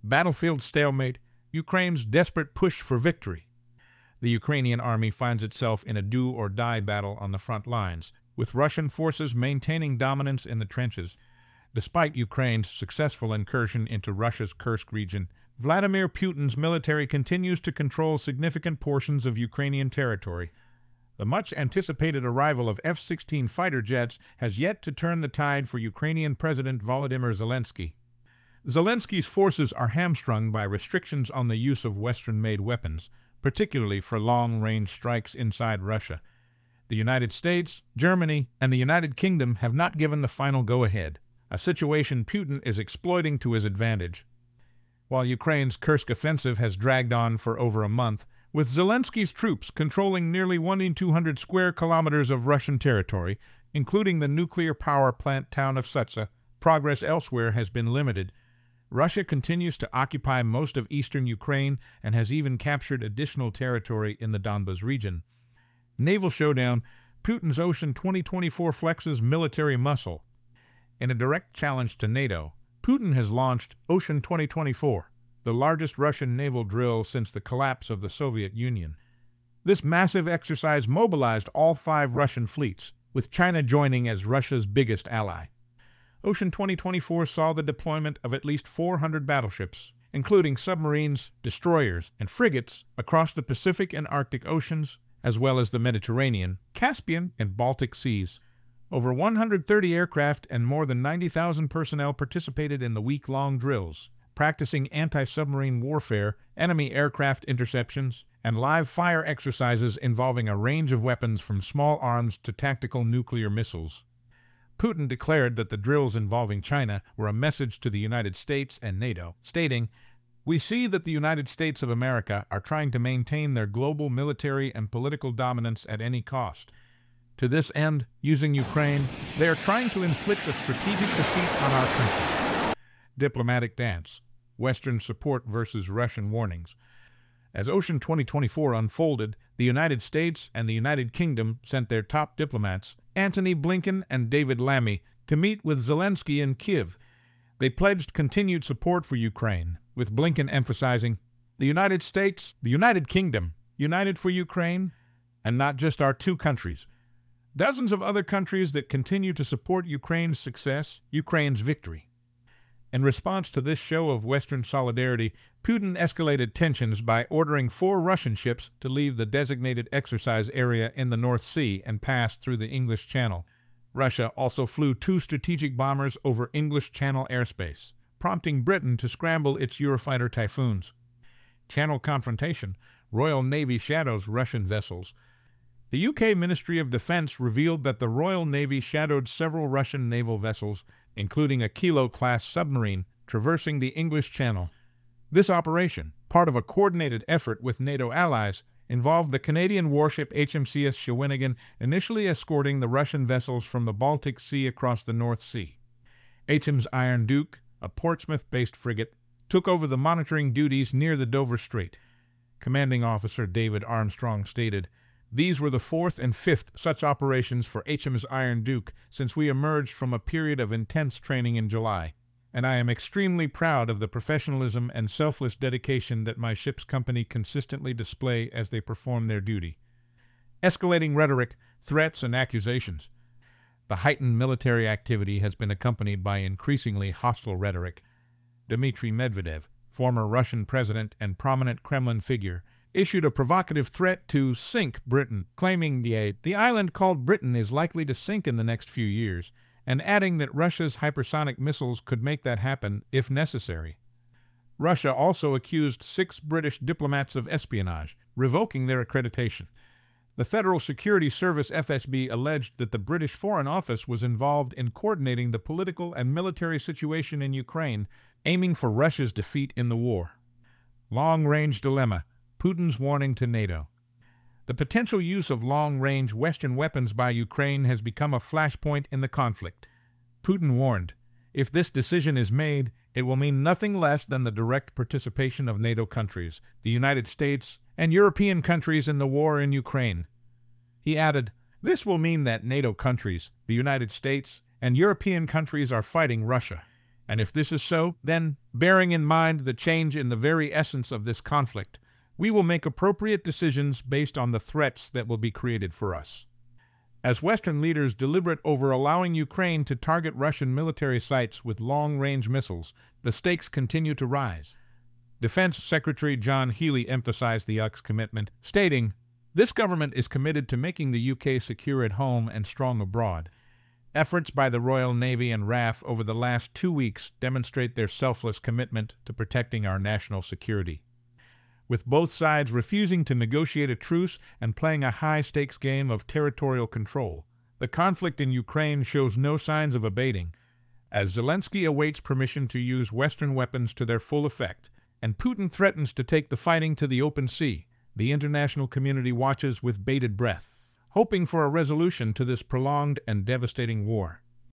Battlefield stalemate, Ukraine's desperate push for victory. The Ukrainian army finds itself in a do-or-die battle on the front lines, with Russian forces maintaining dominance in the trenches. Despite Ukraine's successful incursion into Russia's Kursk region, Vladimir Putin's military continues to control significant portions of Ukrainian territory. The much-anticipated arrival of F-16 fighter jets has yet to turn the tide for Ukrainian President Volodymyr Zelensky. Zelensky's forces are hamstrung by restrictions on the use of Western-made weapons, particularly for long-range strikes inside Russia. The United States, Germany, and the United Kingdom have not given the final go-ahead, a situation Putin is exploiting to his advantage. While Ukraine's Kursk offensive has dragged on for over a month, with Zelensky's troops controlling nearly 1,200 square kilometers of Russian territory, including the nuclear power plant town of Sutsa, progress elsewhere has been limited. Russia continues to occupy most of eastern Ukraine and has even captured additional territory in the Donbas region. Naval showdown, Putin's Ocean 2024 flexes military muscle. In a direct challenge to NATO, Putin has launched Ocean 2024, the largest Russian naval drill since the collapse of the Soviet Union. This massive exercise mobilized all 5 Russian fleets, with China joining as Russia's biggest ally. Ocean 2024 saw the deployment of at least 400 battleships, including submarines, destroyers, and frigates across the Pacific and Arctic Oceans, as well as the Mediterranean, Caspian, and Baltic Seas. Over 130 aircraft and more than 90,000 personnel participated in the week-long drills, practicing anti-submarine warfare, enemy aircraft interceptions, and live fire exercises involving a range of weapons from small arms to tactical nuclear missiles. Putin declared that the drills involving China were a message to the United States and NATO, stating, "We see that the United States of America are trying to maintain their global military and political dominance at any cost. To this end, using Ukraine, they are trying to inflict a strategic defeat on our country." Diplomatic dance, Western support versus Russian warnings. As Ocean 2024 unfolded, the United States and the United Kingdom sent their top diplomats, Antony Blinken and David Lammy, to meet with Zelensky in Kyiv. They pledged continued support for Ukraine, with Blinken emphasizing, "The United States, the United Kingdom, united for Ukraine, and not just our 2 countries. Dozens of other countries that continue to support Ukraine's success, Ukraine's victory." In response to this show of Western solidarity, Putin escalated tensions by ordering 4 Russian ships to leave the designated exercise area in the North Sea and pass through the English Channel. Russia also flew 2 strategic bombers over English Channel airspace, prompting Britain to scramble its Eurofighter Typhoons. Channel confrontation, Royal Navy shadows Russian vessels. The UK Ministry of Defense revealed that the Royal Navy shadowed several Russian naval vessels, including a Kilo-class submarine, traversing the English Channel. This operation, part of a coordinated effort with NATO allies, involved the Canadian warship HMCS Shawinigan initially escorting the Russian vessels from the Baltic Sea across the North Sea. HMS Iron Duke, a Portsmouth-based frigate, took over the monitoring duties near the Dover Strait. Commanding Officer David Armstrong stated, "These were the 4th and 5th such operations for HMS Iron Duke since we emerged from a period of intense training in July, and I am extremely proud of the professionalism and selfless dedication that my ship's company consistently display as they perform their duty." Escalating rhetoric, threats, and accusations. The heightened military activity has been accompanied by increasingly hostile rhetoric. Dmitry Medvedev, former Russian president and prominent Kremlin figure, issued a provocative threat to sink Britain, claiming the island called Britain is likely to sink in the next few years, and adding that Russia's hypersonic missiles could make that happen if necessary. Russia also accused 6 British diplomats of espionage, revoking their accreditation. The Federal Security Service FSB alleged that the British Foreign Office was involved in coordinating the political and military situation in Ukraine, aiming for Russia's defeat in the war. Long-range dilemma, Putin's warning to NATO. The potential use of long-range Western weapons by Ukraine has become a flashpoint in the conflict. Putin warned, if this decision is made, it will mean nothing less than the direct participation of NATO countries, the United States, and European countries in the war in Ukraine. He added, "This will mean that NATO countries, the United States, and European countries are fighting Russia. And if this is so, then, bearing in mind the change in the very essence of this conflict, we will make appropriate decisions based on the threats that will be created for us. As Western leaders deliberate over allowing Ukraine to target Russian military sites with long-range missiles, the stakes continue to rise. Defense Secretary John Healey emphasized the UK's commitment, stating, "This government is committed to making the UK secure at home and strong abroad." Efforts by the Royal Navy and RAF over the last 2 weeks demonstrate their selfless commitment to protecting our national security. With both sides refusing to negotiate a truce and playing a high-stakes game of territorial control, the conflict in Ukraine shows no signs of abating. As Zelensky awaits permission to use Western weapons to their full effect, and Putin threatens to take the fighting to the open sea, the international community watches with bated breath, hoping for a resolution to this prolonged and devastating war.